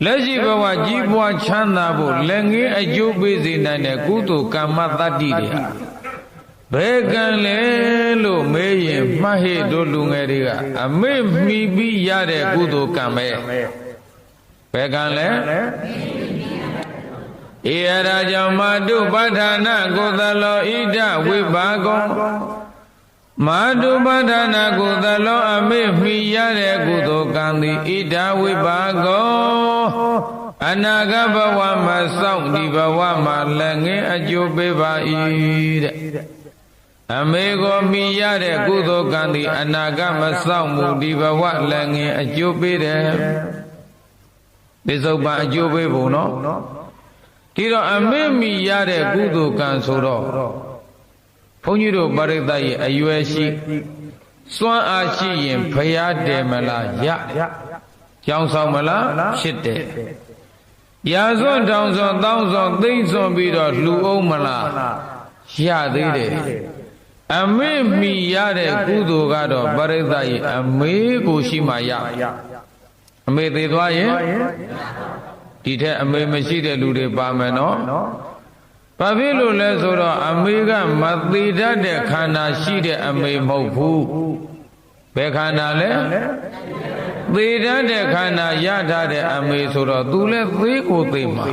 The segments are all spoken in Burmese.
လက်ရှိဘဝကြီးပွားချမ်းသာဖို့လက်ငင်းအကျိုးပေးစေနိုင်တဲ့ကုသိုလ်ကမ္မတတ္တိတွေဟာဘယ်ကံလဲလို့မေးရင်မှတ်ဟိတို့လူငယ်တွေကအမေ့မှီပြီးရတဲ့ကုသိုလ်ကံပဲဘယ်ကံလဲဧရာကြောင့်မာတုပဋ္ဌာနာကိုသလောဣဒဝိပါကောမာတုပဋ္ဌာနာကိုသလောအမေ့မှီရတဲ့ကုသိုလ်ကံသည်ဣဒဝိပါကောအနာဂတ်ဘဝမှာစောင့်ဒီဘဝမှာလည်းငင်းအကျိုးပေးပါ၏တဲ့အမေကိုမှီရတဲ့ကုသိုလ်ကံသည်အနာဂတ်မစောင့်မှုဒီဘဝလည်းငင်းအကျိုးပေးတယ်ပိစုပန်အကျိုးပေးဖို့နော်ဒီတော့အမေမှီရတဲ့ကုသိုလ်ကံဆိုတော့ဘုန်းကြီးတို့ပရိသတ်ရဲ့အရွယ်ရှိစွမ်းအားရှိရင်ဖျားတယ်မလားရကြောင်းဆောင်မလားဖြစ်တယ်ရာစွန်းတောင်စွန်းတောင်းစွန်းသိမ့်စွန်းပြီးတော့လှူအောင်မလားရသေးတယ်အမေမှီရတဲ့ကုသိုလ်ကတော့ပရိသတ်ရဲ့အမေကိုရှိမှရအမေသေးသွားရင်ဒီထက်အမေမရှိတဲ့လူတွေပါမယ်နော်ဘာဖြစ်လို့လဲဆိုတော့အမေကမသေးတတ်တဲ့ခန္ဓာရှိတဲ့အမေမဟုတ်ဘူးဘယ်ခန္ဓာလဲသေတတ်တဲ့ခန္ဓာရထားတဲ့အမေဆိုတော့သူလည်းသေးကိုသေးမှာ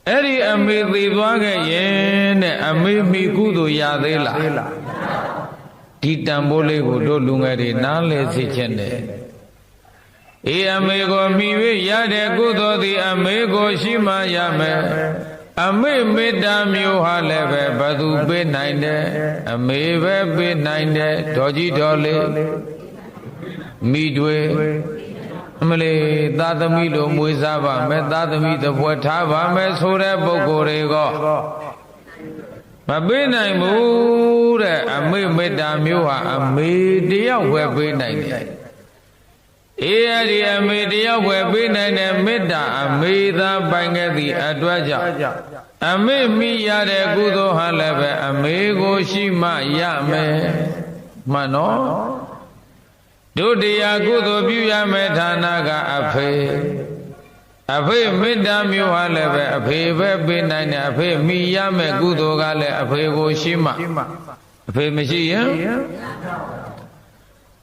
အဲ့ဒီအမေသေးသွားခဲ့ရင်တဲ့အမေမိကုသိုလ်ရသေးလားဒီတန်ဖိုးလေးကိုတို့လူငယ်တွေနားလဲစေချင်တယ်အေးအမေကိုမိ၍ရတဲ့ကုသိုလ်သည်အမေကိုရှိမှရမယ်အမေမေတ္တာမျိုးဟာလည်းပဲဘသူပေးနိုင်တယ်အမေပဲပေးနိုင်တယ်ဒေါ်ကြီးဒေါ်လေးမိတွေအမလေးသာသမီလိုမွေးစားပါမယ်သာသမီတပွဲထားပါမယ်ဆိုတဲ့ပုဂ္ဂိုလ်တွေကမပေးနိုင်ဘူးတဲ့အမေမေတ္တာမျိုးဟာအမေတယောက်ပဲပေးနိုင်တယ်အေးအဲ့ဒီအမေတယောက်ပဲပေးနိုင်တဲ့မေတ္တာအမေသာပိုင်ခဲ့သည့်အတွက်ကြောင့်အမေမိရတဲ့ကုသိုလ်ဟာလည်းပဲအမေကိုရှိမှရမယ်မှန်နော်တို့တရားကုသိုလ်ပြုရမယ်ဌာနကအဖေမေတ္တာမျိုးဟာလည်းပဲအဖေပဲပေးနိုင်တယ်အဖေမိရမယ်ကုသိုလ်ကလည်းအဖေကိုရှိမှအဖေမရှိရင်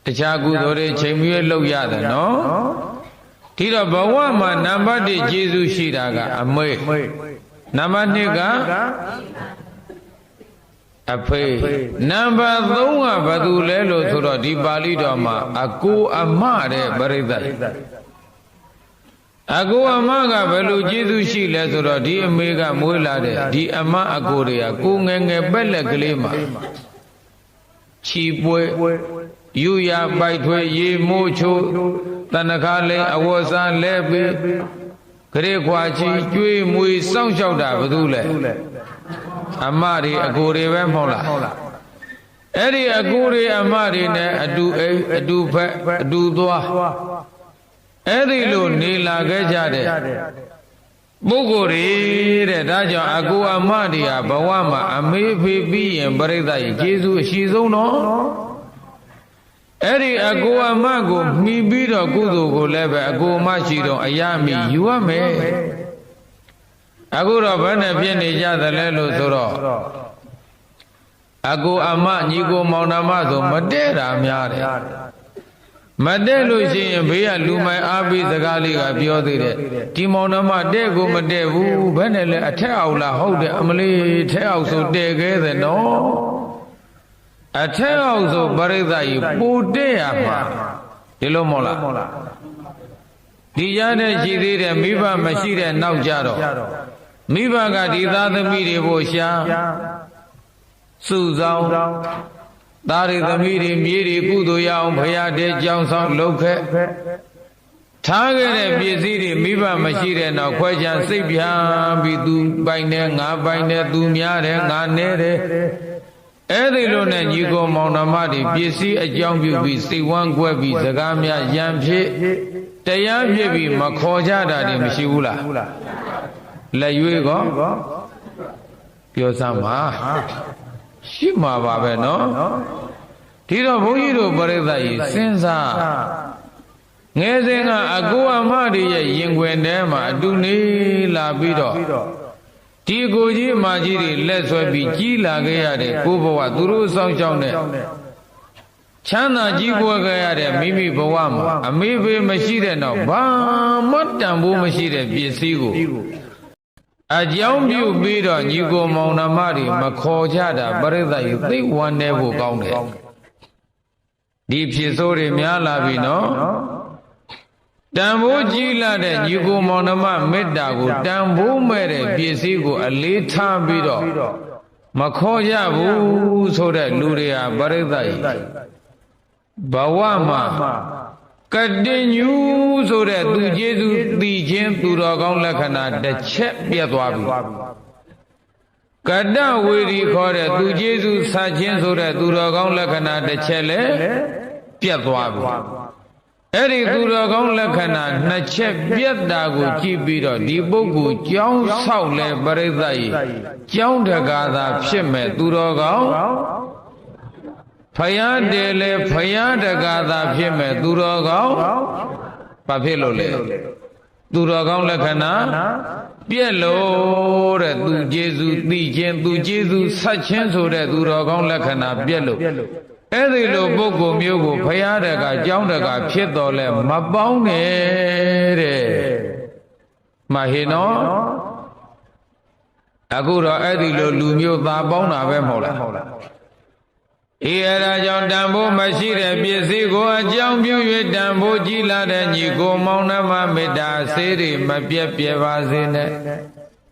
တခြားကုသိုလ်တွေချိန်မြဲလုပ်ရတယ်နော်ဒီတော့ဘဝမှာနံပါတ်1ကျေးဇူးရှိတာကအမေနံပါတ်2ကအဖေနံပါတ်3ကဘယ်သူလဲလို့ဆိုတော့ဒီပါဠိတော်မှာအကိုအမတဲ့ပရိသတ်အကိုအမကဘယ်လိုကျေးဇူးရှိလဲဆိုတော့ဒီအမေကမွေးလာတဲ့ဒီအမအကိုတွေကကိုငယ်ငယ်ပက်လက်ကလေးမှာခြီပွဲယူရပိုက်ထွေးရေမိုးချိုးတဏ္ဍခါလဲအဝတ်စားလဲပြီးခရေခွာချီကျွေးမွေစောင့်ရှောက်တာဘာလို့လဲအမတွေအကိုတွေပဲမဟုတ်လားအဲ့ဒီအကိုတွေအမတွေနဲ့အတူအိမ်အတူဖက်အတူသွားအဲ့ဒီလိုနေလာခဲ့ကြတဲ့ပုဂ္ဂိုလ်တွေတဲ့ဒါကြောင့်အကိုအမတွေဟာဘဝမှာအမေဖေပြီးရင်ပရိသတ်ကြီးကျေးဇူးအရှိဆုံးတော့အဲ့ဒီအကိုအမကိုမှီပြီးတော့ကုသိုလ်ကိုလည်းပဲအကိုအမရှိတော့အရာမိယူရမယ်အခုတော့ဘယ်နဲ့ပြည့်နေကြသလဲလို့ဆိုတော့အကိုအမညီကိုမောင်နှမဆိုမတည့်တာများတယ်မတည့်လို့ရှိရင်ဘေးကလူမိုင်အားပြီးစကားလေးကပြောသေးတယ်ဒီမောင်နှမတဲ့ကိုမတည့်ဘူးဘယ်နဲ့လဲအထက်အောက်လားဟုတ်တယ်အမလေးထက်အောက်ဆိုတည့်ခဲ့တယ်နော်အထက်အောက်ဆိုပရိသတ်ကြီးပူတဲ့ရမှာဒီလိုမဟုတ်လားဒီရတဲ့ရှိသေးတယ်မိဘမရှိတဲ့နောက်ကြတော့မိဘကဒီသားသမီးတွေဖို့ရှာစုဆောင်သားတွေသမီးတွေမြေတွေကုသိုလ်ရအောင်ဖရာတဲ့ကြောင်းဆောင်လုပ်ခဲ့ထားခဲ့တဲ့ပစ္စည်းတွေမိဘမရှိတဲ့နောက်ခွဲခြားစိတ်ပြားပြီးသူပိုင်တယ်ငါပိုင်တယ်သူများတယ်ငါနဲတယ်အဲ့ဒီလိုနဲ့ညီကိုမောင်နှမတွေပစ္စည်းအကြောင်းပြုပြီးစိတ်ဝမ်းကွက်ပြီးစကားများရံဖြစ်တရားဖြစ်ပြီးမခေါ်ကြတာတွေမရှိဘူးလားလက်ရွေးကောပြောစမ်းပါရှိမှာပါပဲနော်ဒီတော့ဘုန်းကြီးတို့ပရိသတ်ကြီးစဉ်းစား ငယ်စဉ်ကအကိုအမတွေရဲ့ရင်ခွင်ထဲမှာအတူနေလာပြီးတော့ဒီကိုကြီးအမကြီးတွေလက်ဆွဲပြီးကြီးလာခဲ့ရတဲ့ကိုဘဝသူတို့စောင့်ရှောက်တဲ့ချမ်းသာကြီးပွားခဲ့ရတဲ့မိမိဘဝမှာအမေဖေမရှိတဲ့နောက်ဘာမှတန်ဖိုးမရှိတဲ့ပစ္စည်းကိုအကြောင်းပြုပြီးတော့ညီကိုမောင်နှမတွေမခေါ်ကြတာပရိသတ်ကြီးသိဝမ်းနေဖို့ကောင်းတယ်ဒီဖြစ်ဆိုးတွေများလာပြီနော်တန်ဖိုးကြီးလာတဲ့ညီကိုမောင်နှမမေတ္တာကိုတန်ဖိုးမဲ့တဲ့ပစ္စည်းကိုအလေးထားပြီးတော့မခေါ်ကြဘူးဆိုတဲ့လူတွေဟာပရိသတ်ကြီးဘဝမှာကတိညူဆိုတဲ့သူကျေးဇူးသိခြင်းသူတော်ကောင်းလက္ခဏာတစ်ချက်ပြတ်သွားပြီကတ္တဝေရီခေါ်တဲ့သူကျေးဇူးဆခြင်းဆိုတဲ့သူတော်ကောင်းလက္ခဏာတစ်ချက်လည်းပြတ်သွားပြီအဲ့ဒီသူတော်ကောင်းလက္ခဏာနှစ်ချက်ပြတ်တာကိုကြည့်ပြီးတော့ဒီပုဂ္ဂိုလ်ကြောင်းဆောက်လဲပရိသတ်ကြီးကြောင်းတကာသာဖြစ်မဲ့သူတော်ကောင်းဖယားတယ်လေဖယားတကာသာဖြစ်မဲ့သူတော်ကောင်းဘာဖြစ်လို့လဲသူတော်ကောင်းလက္ခဏာပြက်လို့တဲ့သူကျေးဇူးသိခြင်းသူကျေးဇူးဆက်ခြင်းဆိုတဲ့သူတော်ကောင်းလက္ခဏာပြက်လို့အဲ့ဒီလိုပုဂ္ဂိုလ်မျိုးကိုဖယားတကာကြောင်းတကာဖြစ်တော်လဲမပေါင်းနဲ့တဲ့မဟေနော်အခုတော့အဲ့ဒီလိုလူမျိုးသာပေါင်းတာပဲမဟုတ်လားအေးအဲ့ဒါကြောင့်တန်ဖိုးမရှိတဲ့ပစ္စည်းကိုအကြောင်းပြု၍တန်ဖိုးကြီးလာတဲ့ညီကိုမောင်နှမမေတ္တာဆေးတွေမပြတ်ပြဲပါစေနဲ့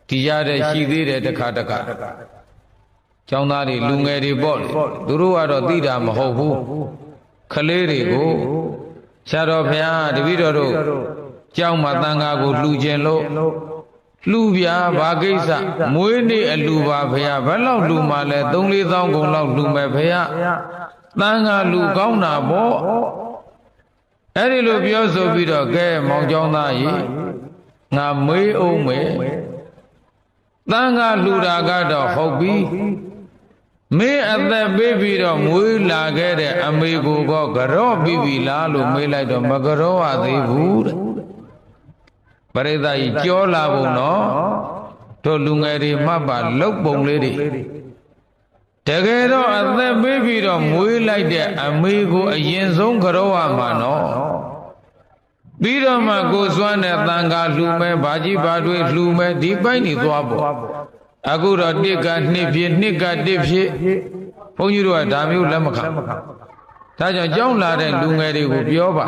ဒီရတဲ့ရှိသေးတယ်တခါတခါကျောင်းသားတွေလူငယ်တွေပေါ့လေသူတို့ကတော့သိတာမဟုတ်ဘူးခလေးတွေကိုဆရာတော်ဘုရားတပည့်တော်တို့ကျောင်းမှာတန်ခါကိုလှူခြင်းလို့လူပြာဘာကိစ္စမွေးနေ့အလူပါဖေရဘယ်လောက်လူမှလဲ3-4သောင်းကုန်လောက်လူမဲ့ဖေရတန်ခါလူကောင်းတာပေါ့အဲ့ဒီလိုပြောဆိုပြီးတော့ကဲမောင်ကျောင်းသားကြီးငါမေးအောင်မယ်တန်ခါလူတာကတော့ဟုတ်ပြီမင်းအသက်ပေးပြီးတော့မွေးလာခဲ့တဲ့အမေကိုကကြော့ပြီးပြီလားလို့မေးလိုက်တော့မကြော့ရသေးဘူးတဲ့ပရိသတ်ကြီးကြောလာပုံတော့တို့လူငယ်တွေမှတ်ပါလုတ်ပုံလေးတွေတကယ်တော့အသက်ပေးပြီးတော့မွေးလိုက်တဲ့အမေကိုအရင်ဆုံးကြောရမှာနော်ပြီးတော့မှကိုစွမ်းတဲ့တန်ခါလှူမဲ့ဘာကြီးဘာတွေလှူမဲ့ဒီပိုင်းနေသွားပေါ့အခုတော့တစ်ကနှစ်ဖြစ်နှစ်ကတစ်ဖြစ်ဘုန်းကြီးတို့ကဒါမျိုးလက်မခံဒါကြောင့်ကြောင်းလာတဲ့လူငယ်တွေကိုပြောပါ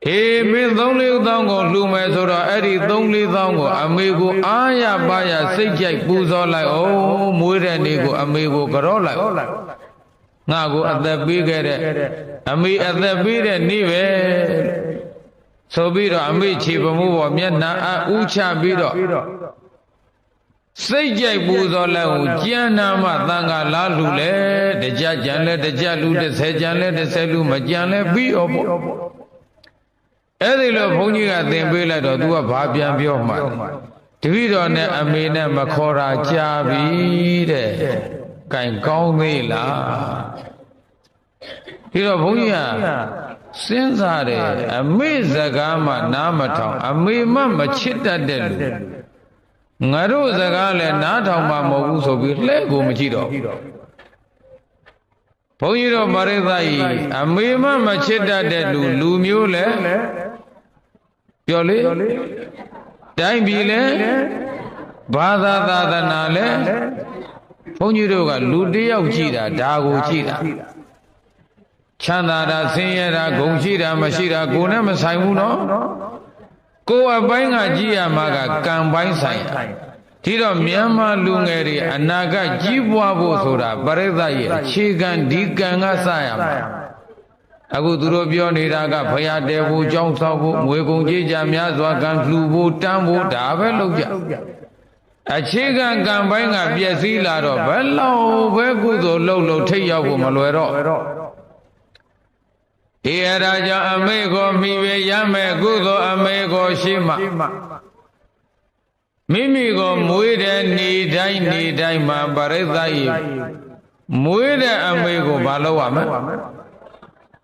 အေးမင်း3-4သောင်းကိုလှူမယ်ဆိုတော့အဲ့ဒီ3-4သောင်းကိုအမေကိုအားရပါရစိတ်ကြိုက်ပူဇော်လိုက်အောင်မွေးတဲ့နေ့ကိုအမေကိုကြောလိုက်ငါကိုအသက်ပေးခဲ့တဲ့အမေအသက်ပေးတဲ့နေ့ပဲဆိုပြီးတော့အမေခြေပမှုပေါ်မျက်နှာဥချပြီးတော့စိတ်ကြိုက်ပူဇော်လိုက်အောင်ကျမ်းနာမှသံဃာလားလူလဲတကြကြံလဲတကြလူ30ကြံလဲ30လူမကြံလဲပြီးတော့ပေါ့အဲ့ဒီလိုဘုန်းကြီးကသင်ပေးလိုက်တော့ तू ကဘာပြန်ပြောမှတပည့်တော်နဲ့အမေနဲ့မခေါ်တာကြာပြီတဲ့။ကင်ကောင်းသေးလား။ဒီတော့ဘုန်းကြီးကစဉ်းစားတယ်အမေစကားမှနားမထောင်အမေမှမချစ်တတ်တဲ့လူငါတို့စကားလည်းနားထောင်မှမဟုတ်ဘူးဆိုပြီးလှဲ့ကိုမကြည့်တော့ဘုန်းကြီးတို့ပရိသတ်ကြီးအမေမှမချစ်တတ်တဲ့လူမျိုးလဲပြောလေတိုင်းပြည်လဲဘာသာသာသနာလဲဘုန်းကြီးတို့ကလူတယောက်ကြည့်တာဒါကိုကြည့်တာချမ်းသာတာဆင်းရဲတာဂုဏ်ရှိတာမရှိတာကိုယ်နဲ့မဆိုင်ဘူးနော်ကိုယ်အပိုင်းကကြည့်ရမှာကကံပိုင်းဆိုင်ဒီတော့မြန်မာလူငယ်တွေအနာဂတ်ကြီးပွားဖို့ဆိုတာပရိသတ်ရဲ့အခြေခံဒီကံကစရမှာအခုသူတို့ပြောနေတာကဖရာတဲဖို့ကြောင်းဆောက်ဖို့ငွေကုန်ကြေးကြများစွာကံလှူဖို့တန်းဖို့ဒါပဲလုပ်ကြအခြေခံကံပိုင်းကပျက်စီးလာတော့ဘယ်လောက်ပဲကုသိုလ်လုပ်ထိတ်ရောက်ဖို့မလွယ်တော့ဒီအရာကြောင့်အမေကိုမိပဲရမယ်ကုသိုလ်အမေကိုရှိမှမိမိကိုမွေးတဲ့နေတိုင်းမှာပရိသတ်ဤမွေးတဲ့အမေကိုမလုပ်ရမယ်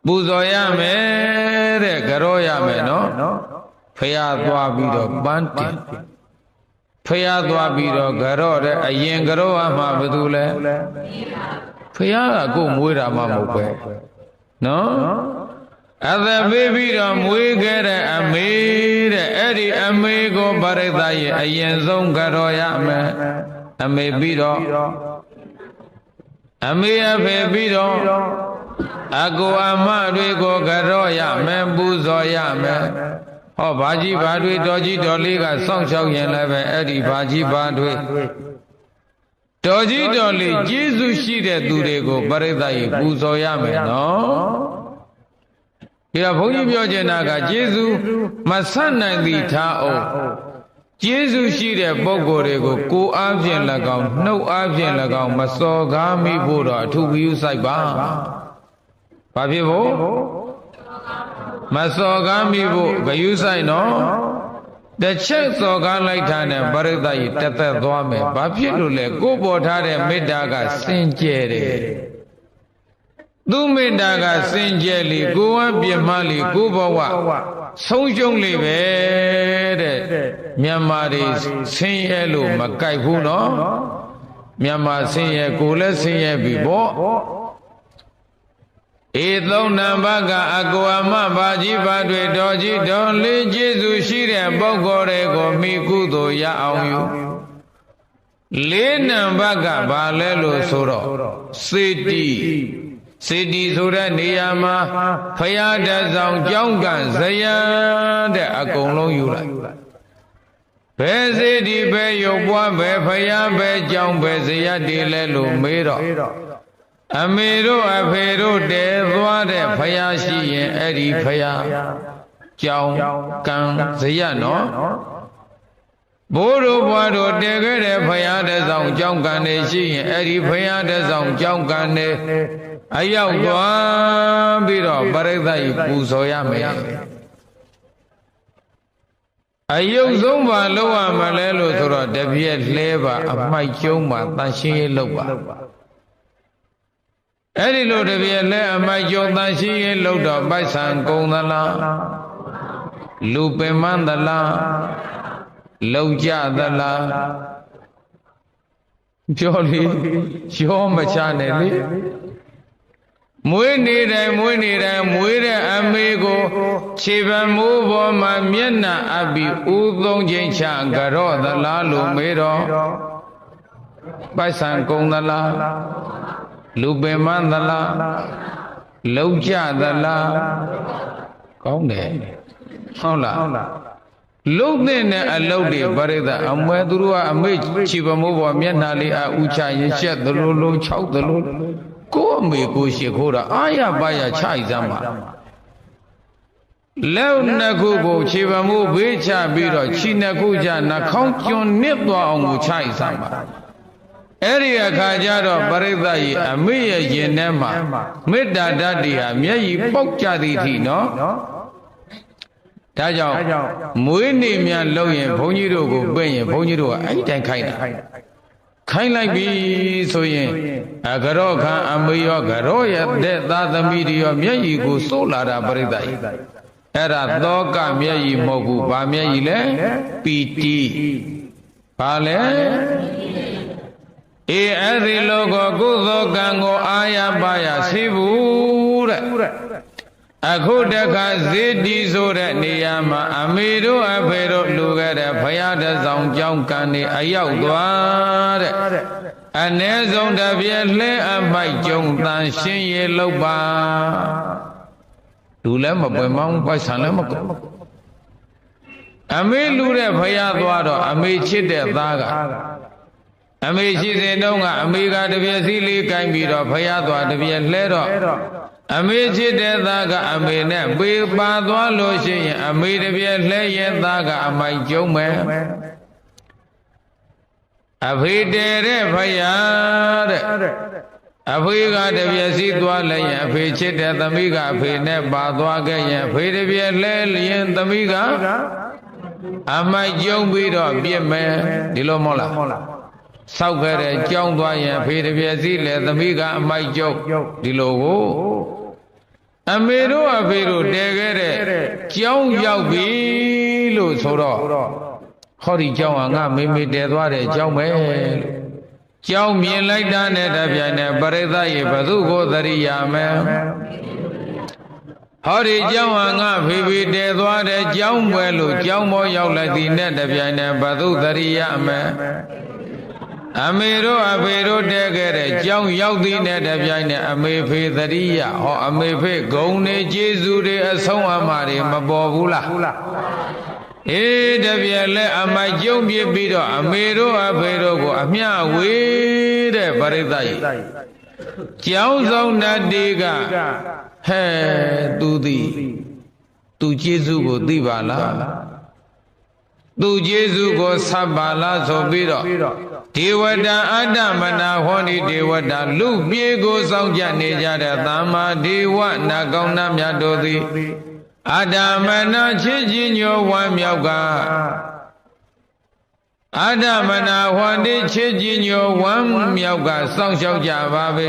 ပူဇော်ရမယ်တဲ့ကြောရမယ်နော်ဖရာသွားပြီးတော့ပန်းတင်ဖရာသွားပြီးတော့ကြောတဲ့အရင်ကြောရမှာဘာလို့လဲဖရာကကိုမွေးတာမှမဟုတ်ပဲနော်အသက်ပေးပြီးတော့မွေးခဲ့တဲ့အမေတဲ့အဲ့ဒီအမေကိုပရိသတ်ရဲ့အရင်ဆုံးကြောရမယ်အမေပြီးတော့အမေအဖေပြီးတော့အကိုအမတွေကိုကြောရမယ်ပူဇော်ရမယ်ဟောဘာကြီးဘာတွေတော်ကြီးတော်လေးကစောင့်ရှောက်ရင်လည်းပဲအဲ့ဒီဘာကြီးဘာတွေတော်ကြီးတော်လေးကျေးဇူးရှိတဲ့သူတွေကိုပရိသတ်ကြီးပူဇော်ရမယ်နော်ဒီတော့ဘုန်းကြီးပြောချင်တာကကျေးဇူးမဆန့်နိုင်သည်ထားအောင်ကျေးဇူးရှိတဲ့ပုဂ္ဂိုလ်တွေကိုကိုယ်အားဖြင့်၎င်းနှုတ်အားဖြင့်၎င်းမစော်ကားမိဖို့တော့အထူးဂရုစိုက်ပါဘာဖြစ်ဖို့မစော်ကားမိဖို့ဂရုစိုက်နော်တစ်ချက်စော်ကားလိုက်တာနဲ့ပရိသတ်ကြီးတက်သက်သွားမယ်ဘာဖြစ်လို့လဲကိုယ်ပေါ်ထားတဲ့မေတ္တာကစင်ကြယ်တယ်သူမေတ္တာကစင်ကြယ်လေကိုယ်ဝပြမလေကိုယ်ဘဝဆုံးရှုံးလေပဲတဲ့မြန်မာတွေဆင်းရဲလို့မကြိုက်ဘူးနော်မြန်မာဆင်းရဲကိုယ်လည်းဆင်းရဲပြီပေါ့ဧသုံးနံပါတ်ကအကိုအမဘာကြီးဘာတွေတော်ကြီးတော်လေးကျေးဇူးရှိတဲ့ပုဂ္ဂိုလ်တွေကိုမိကုသိုလ်ရအောင်ယူလေးနံပါတ်ကဘာလဲလို့ဆိုတော့စေတီစေတီဆိုတဲ့နေရာမှာဖရာတဆောင်ကြောင်းကဇယံတဲ့အကုန်လုံးယူလိုက်ဘယ်စေတီပဲရုပ်ပွားပဲဖရာပဲကြောင်းပဲဇယတိလဲလို့မေးတော့အမေတို့အဖေတို့တဲသွားတဲ့ဖရာရှိရင်အဲ့ဒီဖရာကြောင်းကံဇယနော်ဘိုးတို့ဘွားတို့တဲခဲ့တဲ့ဖရာတဆောင်ကြောင်းကံနေရှိရင်အဲ့ဒီဖရာတဆောင်ကြောင်းကံနေအရောက်သွားပြီးတော့ပရိသတ်ကြီးပူဇော်ရမယ်အယုတ်ဆုံးပါလောက်ရမလဲလို့ဆိုတော့တပြည့်လဲပါအမိုက်ကျုံးပါတန်ရှင်းရေးလုပ်ပါအဲ့ဒီလိုတပြည့်လဲအမိုက်ကျုံးတန်ရှင်းရေးလုပ်တော့ပိုက်ဆံကုန်သလားလူပင်မသလားလုံကြသလားပြောလေရောမချနဲ့လေမွေးနေတိုင်းမွေးနေတိုင်းမွေးတဲ့အမေကိုခြေပံမိုးပေါ်မှာမျက်နှာအပ်ပြီးဥသုံးချိန်ချကြော့သလားလို့မေးတော့ပိုက်ဆံကုန်သလားလူပင်မသလားလုံကြသလားကောင်းတယ်ဟုတ်လားလုံတဲ့အလုပ်တွေပရိသတ်အမွဲသူတို့ကအမေခြေပံမိုးပေါ်မျက်နှာလေးအဥချရင်ရှက်သလိုလိုခြောက်သလိုကိုအမေကိုရှိခိုးတာအာရပါရခြိုက်စမ်းပါလက်နှစ်ခုကိုခြေပံမှုဘေးချပြီးတော့ခြေနှစ်ခုကြနှာခေါင်းကျွန်းနစ်သွားအောင်ကိုခြိုက်စမ်းပါအဲ့ဒီအခါကျတော့ပရိသတ်ကြီးအမေရဲ့ရင်ထဲမှာမေတ္တာဓာတ်တွေဟာမျက်ရည်ပေါက်ကြသည်ထိနော်ဒါကြောင့်မွေးနေ့များလုပ်ရင်ဘုန်းကြီးတို့ကိုပြင့်ရင်ဘုန်းကြီးတို့ကအဲ့ဒီတိုင်းခိုင်းတာခိုင်းလိုက်ပြီဆိုရင်အကြော့ခံအမေရောကြော့ရဲ့တဲ့သာသမီတွေရောမျက်ရည်ကိုစိုးလာတာပရိသတ်ကြီးအဲ့ဒါသောကမျက်ရည်မဟုတ်ဘူးဗာမျက်ရည်လဲပီတိဘာလဲအဲ့ဒီလောကကုသိုလ်ကံကိုအာရပါရရှိဘူးတဲ့အခုတခါဇေတီဆိုတဲ့နေရာမှာအမေတို့အဖေတို့လူခဲ့တဲ့ဘုရားတဆောင်ကြောင်းကံနေအရောက်သွားတဲ့အနည်းဆုံးတစ်ပြည့်လှဲအမိုက်ကျုံတန်ရှင်းရလောက်ပါလူလည်းမပွင့်မောင်းပိုက်ဆံလည်းမကုန်အမေလူတဲ့ဘုရားသွားတော့အမေချစ်တဲ့သားကအမေရှိစဉ်တုန်းကအမေကတပြည့်စီလေးကိုင်းပြီးတော့ဘုရားသွားတပြည့်လှဲတော့အမေချစ်တဲ့သားကအမေနဲ့ပေပါသွားလို့ရှိရင်အမေတပြည့်လှဲရဲ့သားကအမိုက်ကျုံမယ်အဖေတဲတဲ့ဖယားတဲ့အဖေကတပြည့်စီသွားလဲရင်အဖေချစ်တဲ့သမီးကအဖေနဲ့ပါသွားခဲ့ရင်အဖေတပြည့်လှဲရင်သမီးကအမိုက်ကျုံပြီးတော့ပြစ်မယ်ဒီလိုမဟုတ်လားဆောက်ခဲ့တဲ့ကြောင်းသွားရင်အဖေတပြည့်စီလဲသမီးကအမိုက်ကျုံဒီလိုကို အမေတို့အဖေတို့တည်ခဲ့တဲ့ကျောင်းရောက်ပြီလို့ဆိုတော့ဟောဒီကျောင်းကငါမေမေတည်သွားတဲ့ကျောင်းပဲလို့ကျောင်းမြင်လိုက်တာနဲ့တပြိုင်နက်ပရိသတ်ရေဘသူကိုသတိရမယ်ဟောဒီကျောင်းဟာငါဖေဖေတည်သွားတဲ့ကျောင်းပွဲလို့ကျောင်းပေါ်ရောက်လိုက်သည်နဲ့တပြိုင်နက်ဘသူသတိရမယ်အမေတို့အဖေတို့တည်ခဲ့တဲ့ကျောင်းရောက်သည်နဲ့တပြိုင်နက်အမေဖေသတိရဟောအမေဖေဂုဏ်နေကျေးဇူးတွေအဆုံးအမတွေမပေါ်ဘူးလားအေးတပြက်လဲအမိုက်ကျုံပြပြီးတော့အမေတို့အဖေတို့ကိုအမျှဝေးတဲ့ပရိသတ်ကြီးကျောင်းဆောင်တတ်ဒီကဟဲသူသည်သူကျေးဇူးကိုသိပါလားသူကျေးဇူးကိုဆပ်ပါလားဆိုပြီးတော့ဒေဝတာအတ္တမနာဟောဒီဒေဝတာလူပြေကိုစောင့်ကြနေကြတဲ့သမ္မာဒေဝနာကောင်းနာမြတ်တို့သည်အတ္တမနာချစ်ကြည်ညိုဝမ်းမြောက်ကအတ္တမနာဟောဒီချစ်ကြည်ညိုဝမ်းမြောက်ကစောင့်ရှောက်ကြပါပေ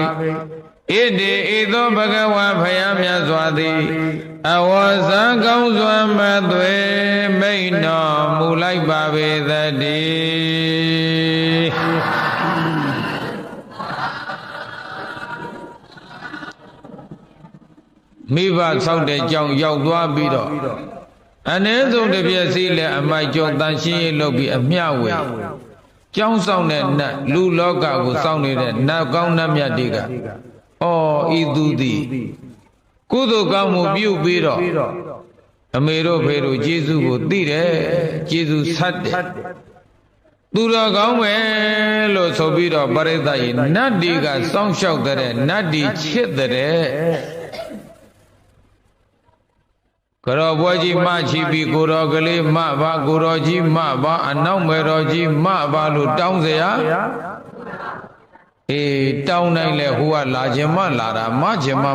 ဣတိဣသောဘဂဝါဖယားမြတ်စွာသည်အဝါဇံကောင်းစွာမသွေမိန်တော်မူလိုက်ပါပေသတည်းမိဘဆောက်တဲ့ကြောင်ရောက်သွားပြီးတော့အ ਨੇ ဆုံးတစ်ပြည့်စည်းလဲအမိုက်ကျုံတန်ရှင်းရေးလုပ်ပြီးအမျှဝေကျောင်းဆောင်တဲ့နတ်လူလောကကိုစောင့်နေတဲ့နတ်ကောင်းနတ်မြတ်တွေကဤသူသည်ကုသိုလ်ကောင်းမှုပြုပြီးတော့အမေတို့ဖေတို့ကျေးဇူးကိုသိတယ်ကျေးဇူးဆက်တယ်သူတော်ကောင်းပဲလို့ဆိုပြီးတော့ပရိသတ်ကြီးနတ်ဒီကစောင့်ရှောက်တဲ့နတ်ဒီချစ်တဲ့ကရောဘွယ်ကြီးမချီပြီးကိုတော်ကလေးမပါကိုတော်ကြီးမပါအနောက်မေတော်ကြီးမပါလို့တောင်းเสียတောင်းနိုင်လဲဟိုကလာခြင်းမလာတာမခြင်းမ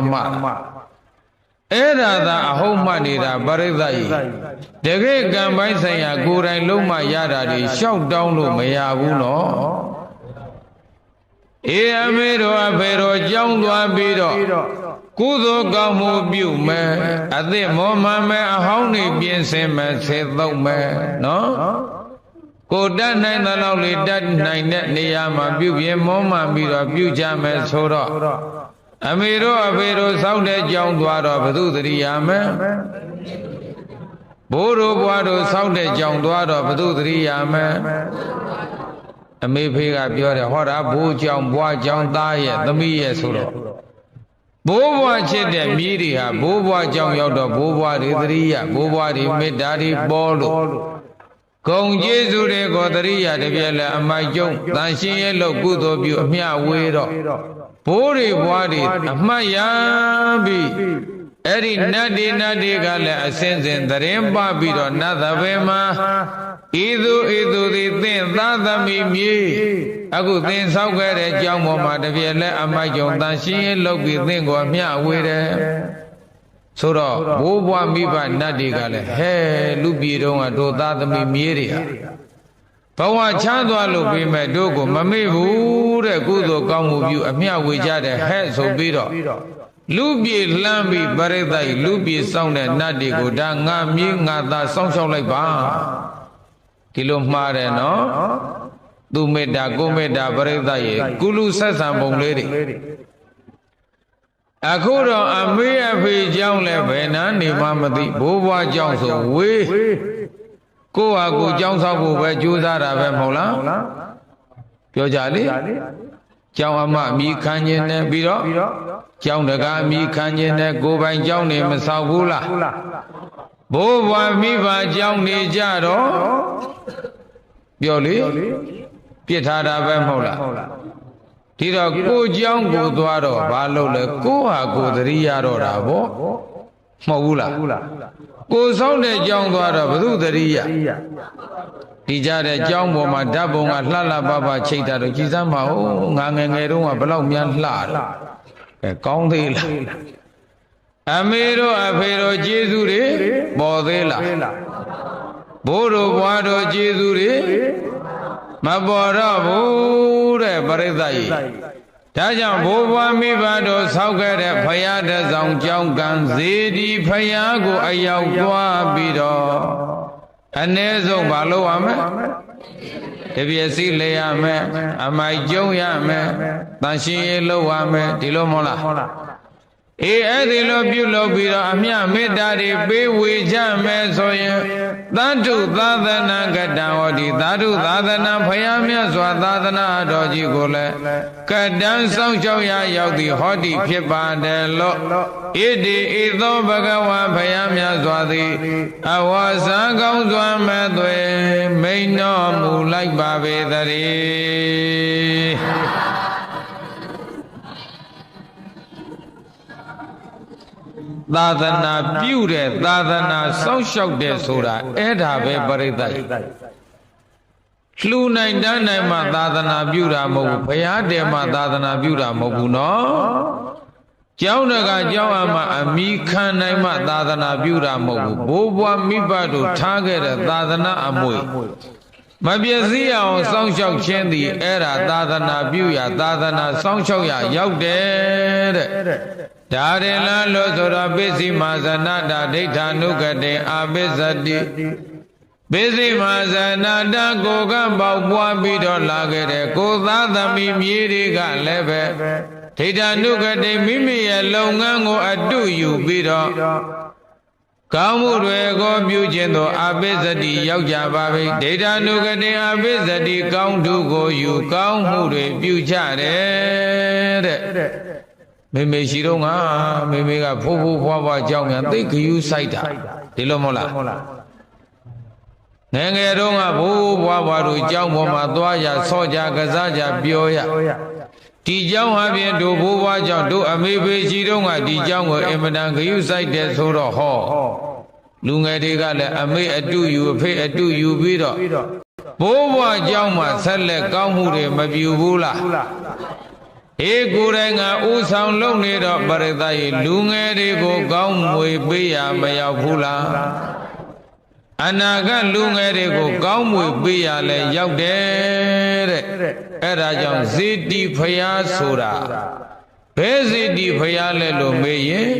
အဲ့ဒါသာအဟုတ်မှတ်နေတာပရိသတ်ကြီးတကယ်ကံပိုင်းဆိုင်ရာကိုယ်တိုင်လုံးမရတာတွေရှောက်တောင်းလို့မရဘူးနော်အမေတို့အဖေတို့ကြောင်းသွားပြီးတော့ကုသိုလ်ကောင်းမှုပြုမယ်အသစ်မောမှန်မယ်အဟောင်းတွေပြင်ဆင်မယ်ဆေသုံးမယ်နော်ကိုတတ်နိုင်တဲ့လောက်လေးတတ်နိုင်တဲ့နေရာမှာပြုပြင်မောမှန်ပြီးတော့ပြုကြမယ်ဆိုတော့အမေတို့အဖေတို့စောင့်တဲ့ကြောင်းသွားတော့ဘုသူတရိယာမယ်ဘိုးတို့ဘွားတို့စောင့်တဲ့ကြောင်းသွားတော့ဘုသူတရိယာမယ်အမေဖေကပြောတယ်ဟောတာဘိုးကြောင်းဘွားကြောင်းသားရဲ့သမီးရဲ့ဆိုတော့ဘိုးဘွားချစ်တဲ့မြေးတွေဟာဘိုးဘွားကြောင်းရောက်တော့ဘိုးဘွားတွေတရိယာဘိုးဘွားတွေမေတ္တာတွေပေါ်လို့ဂုံကျေးဇူးတွေကိုတရိယာတပြည့်လဲအမိုက်ကျုံတန်ရှင်းရဲ့လို့ကုသိုလ်ပြုအမျှဝေတော့ဘိုးတွေဘွားတွေအမှတ်ရပြီးအဲ့ဒီနတ်တွေကလည်းအစဉ်စဉ်သတင်းပပြီးတော့နတ်သဘင်မှာဤသူသည်သင်သားသမီးမြေအခုသင်ဆောက်ခဲ့တဲ့ကြောင်းပေါ်မှာတပြည့်လဲအမိုက်ကျုံတန်ရှင်းရဲ့လုပ်ပြီးသင်ကိုအမျှဝေတယ်ဆိုတော့ဘိုးဘွားမိဘနတ်တွေကလည်းဟဲလူပြည်တုံးကတို့သားသမီးမြေတွေဟာဘဝချမ်းသွားလို့ပြီးမဲ့တို့ကိုမမေ့ဘူးတဲ့ကုသိုလ်ကောင်းမှုပြုအမျှဝေကြတဲ့ဟဲ့ဆိုပြီးတော့လူပြည်လှမ်းပြီးပရိသတ်လူပြည်စောင့်တဲ့နတ်တွေကိုဒါငါမြေးငါသားစောင့်ရှောက်လိုက်ပါဒီလိုမှားတယ်နော်သူမေတ္တာကိုမေတ္တာပရိသတ်ရဲ့ကုလူဆက်ဆံပုံလေးတွေအခုတော့အမေအဖေကြောင့်လည်းဘယ်နှနေမှမသိဘိုးဘွားကြောင့်ဆိုဝေးကိုယ့်ဟာကိုယ်ကြောင်းဆောက်ဖို့ပဲကြိုးစားတာပဲမဟုတ်လားပြောကြလေကျောင်းအမအမိခံခြင်းနဲ့ပြီးတော့ကျောင်းတကာအမိခံခြင်းနဲ့ကိုယ်ပိုင်ကျောင်းနေမဆောက်ဘူးလားဘိုးဘွားမိဘကျောင်းနေကြတော့ပြောလေပြစ်ထားတာပဲမဟုတ်လားဒီတော့ကိုเจ้าကိုသွားတော့ဘာလို့လဲကိုဟာကိုသတိရတော့တာဗောမဟုတ်ဘူးလားကိုစောင့်တဲ့เจ้าသွားတော့ဘု து သတိရဒီကြတဲ့เจ้าပေါ်မှာဓာတ်ပုံကလှလှပပချိတ်တာတော့ကြည်စမ်းပါဦးငါငယ်ငယ်တုန်းကဘလောက်များလှတယ်ကောင်းသေးလားအမေတို့အဖေတို့ကျေးဇူးတွေပေါ်သေးလားဘိုးတို့ဘွားတို့ကျေးဇူးတွေမပေါ်တော့ဘူးတဲ့ပရိသတ်ကြီး ဒါကြောင့်ဘိုးဘွားမိဘတို့ဆောက်ခဲ့တဲ့ဖရာတဆောင်ကြောင်းကံစေတီဖရာကိုအရောက်သွားပြီးတော့အ ਨੇ ဆုံးမလုပ်ရမယ်တပြည့်စီလဲရမယ်အမိုက်ကျုံရမယ်တန်ရှင်းရေးလုပ်ရမယ်ဒီလိုမဟုတ်လားအေးအဲ့ဒီလိုပြုလုပ်ပြီးတော့အမြမေတ္တာတွေပေးဝေကြမယ်ဆိုရင်သတ္တုသာသနာကတံဟောဒီသတ္တုသာသနာဖယားမြတ်စွာသာသနာတော်ကြီးကိုလည်းကတံစောင့်ရှောက်ရရောက်သည်ဟောဒီဖြစ်ပါတယ်လို့ဣတိဣသောဘဂဝါဖယားမြတ်စွာသည်အဝါစာကောင်းစွာမဲ့သွေမိန်တော်မူလိုက်ပါပေသတည်းသာသနာပြုတဲ့သာသနာစောင့်ရှောက်တဲ့ဆိုတာအဲ့ဒါပဲပရိသတ်လှူနိုင်တန်းနိုင်မှသာသနာပြုတာမဟုတ်ဘူးဘုရားတည်မှသာသနာပြုတာမဟုတ်ဘူးနော်ကျောင်းတကကျောင်းအမှအမိခံနိုင်မှသာသနာပြုတာမဟုတ်ဘူးဘိုးဘွားမိဘတို့ထားခဲ့တဲ့သာသနာအမွေမပျက်စီးအောင်စောင့်ရှောက်ခြင်းသည်အဲ့ဒါသာသနာပြုရာသာသနာစောင့်ရှောက်ရာရောက်တယ်တဲ့ဒါရင်လားလို့ဆိုတော့ပိစိမာဇနတာဒိဋ္ဌာနုကတေအာပိစတိပိစိမာဇနတာကိုကပေါက်ပွားပြီးတော့လာခဲ့တဲ့ကိုသားသမီးမြေတွေကလည်းပဲဒိဋ္ဌာနုကတေမိမိရဲ့လုပ်ငန်းကိုအတုယူပြီးတော့ကောင်းမှုတွေကိုပြုခြင်းသောအာပိစတိရောက်ကြပါပြီဒိဋ္ဌာနုကတေအာပိစတိကောင်းထုကိုယူကောင်းမှုတွေပြုကြတယ်တဲ့မေမေရှိတော့ငါမေမေကဖိုးဖိုးဖွားဖွားကြောင်းမြန်သိခယူဆိုင်တာဒီလိုမဟုတ်လားငယ်ငယ်တော့ကဘိုးဘွားဘွားတို့ကြောင်းပေါ်မှာသွားရဆော့ကြကစားကြပြောရဒီကြောင်းဟာဖြင့်တို့ဘိုးဘွားကြောင့်တို့အမေဖေရှိတော့ကဒီကြောင်းကိုအင်မတန်ခယူဆိုင်တယ်ဆိုတော့ဟောလူငယ်တွေကလည်းအမေအတုယူအဖေအတုယူပြီးတော့ဘိုးဘွားကြောင်းမှာဆက်လက်ကောင်းမှုတွေမပြုဘူးလားအေးကိုယ်တိုင်ကဥဆောင်လုပ်နေတော့ပရိသတ်ရေလူငယ်တွေကိုကောင်းမွေပေးရမရောက်ဘူးလားအနာဂတ်လူငယ်တွေကိုကောင်းမွေပေးရလဲရောက်တယ်တဲ့အဲ့ဒါကြောင့်ဇေတိဖယားဆိုတာဘယ်ဇေတိဖယားလဲလို့မေးရင်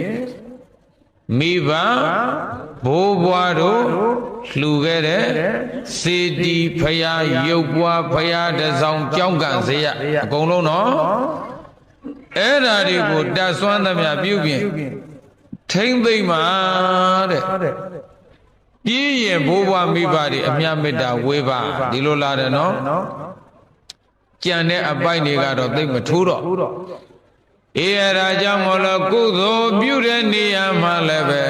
မိဘဘိုးဘွားတို့လှူခဲ့တဲ့စေတီဖယားရုပ်ပွားဖယားတဆောင်ကြောင်းကန်စေရအကုန်လုံးနော်အဲ့ဓာတွေကိုတတ်စွမ်းသမျှပြုပြင်ထိမ့်သိမ့်မှာတဲ့ပြီးရင်ဘိုးဘွားမိဘတွေအမြတ်မေတ္တာဝေးပါဒီလိုလာတယ်နော်ကြံတဲ့အပိုက်တွေကတော့သိမထိုးတော့အေးအဲ့ဒါကြောင့်မလို့ကုသိုလ်ပြုတဲ့နေရာမှာလည်းပဲ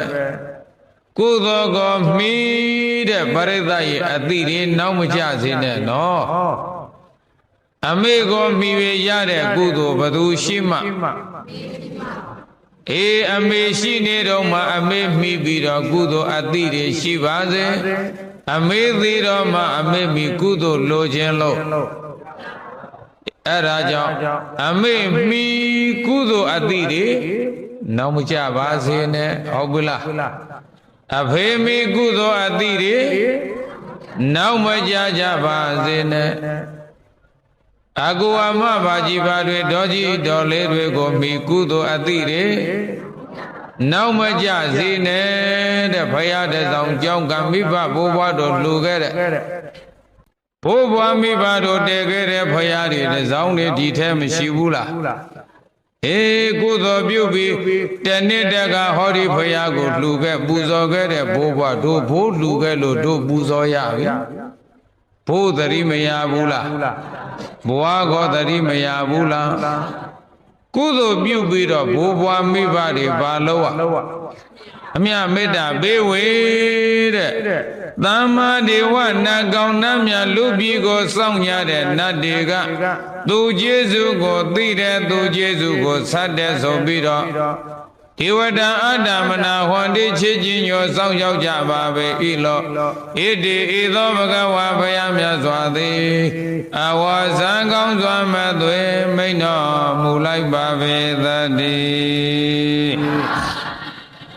ကုသိုလ်ကိုမှီတဲ့ပရိသတ်ရဲ့အတိတွေနောက်မကျစေနဲ့နော်အမေကိုမှီရတဲ့ကုသိုလ်ဘသူရှိမှအေးအမေရှိနေတော့မှအမေမှီပြီးတော့ကုသိုလ်အတိတွေရှိပါစေအမေသိတော့မှအမေမှီကုသိုလ်လိုခြင်းလို့အဲ့ဒါကြောင့်အမေမှီကုသိုလ်အတိတွေနောက်မကျပါစေနဲ့ဟုတ်ပြီလားအဖေမိကုသိုလ်အတိတွေနောက်မကြကြပါစေနဲ့အကူအမဘာကြီးပါတွေတော်ကြီးတော်လေးတွေကိုမိကုသိုလ်အတိတွေနောက်မကြစေနဲ့တဲ့ဘုရားတဆောင်ကြောင်းကမိဘဘိုးဘွားတို့လူခဲ့တဲ့ဘိုးဘွားမိဘတို့တည်ခဲ့တဲ့ဘုရားတွေတဆောင်တွေဒီထဲမရှိဘူးလားအေးကုသိုလ်ပြုပြီးတနှစ်တက်ကဟောဒီဘုရားကိုလှူခဲ့ပူဇော်ခဲ့တဲ့ဘိုးဘွားတို့ဘိုးလှူခဲ့လို့တို့ပူဇော်ရပြီဘိုးသတိမရဘူးလားဘွားကောသတိမရဘူးလားကုသိုလ်ပြုပြီးတော့ဘိုးဘွားမိဘတွေဘာလို့အမြမေတ္တာပေးဝေတဲ့သမ္မာဒေဝနတ်ကောင်းနတ်မြတ်လူပြည်ကိုစောင့်ရတဲ့နတ်တွေကသူကျေးဇူးကိုသိတဲ့သူကျေးဇူးကိုဆတ်တဲ့ဆိုပြီးတော့ဒေဝတာအတ္တမနာဟွန်တိချစ်ချင်းညောစောင့်ရောက်ကြပါပဲဤလောဣတိဤသောဘဂဝါဘုရားမြတ်စွာသည်အဝါဇံကောင်းစွာမသွေမိန်တော်မူလိုက်ပါပေသတည်း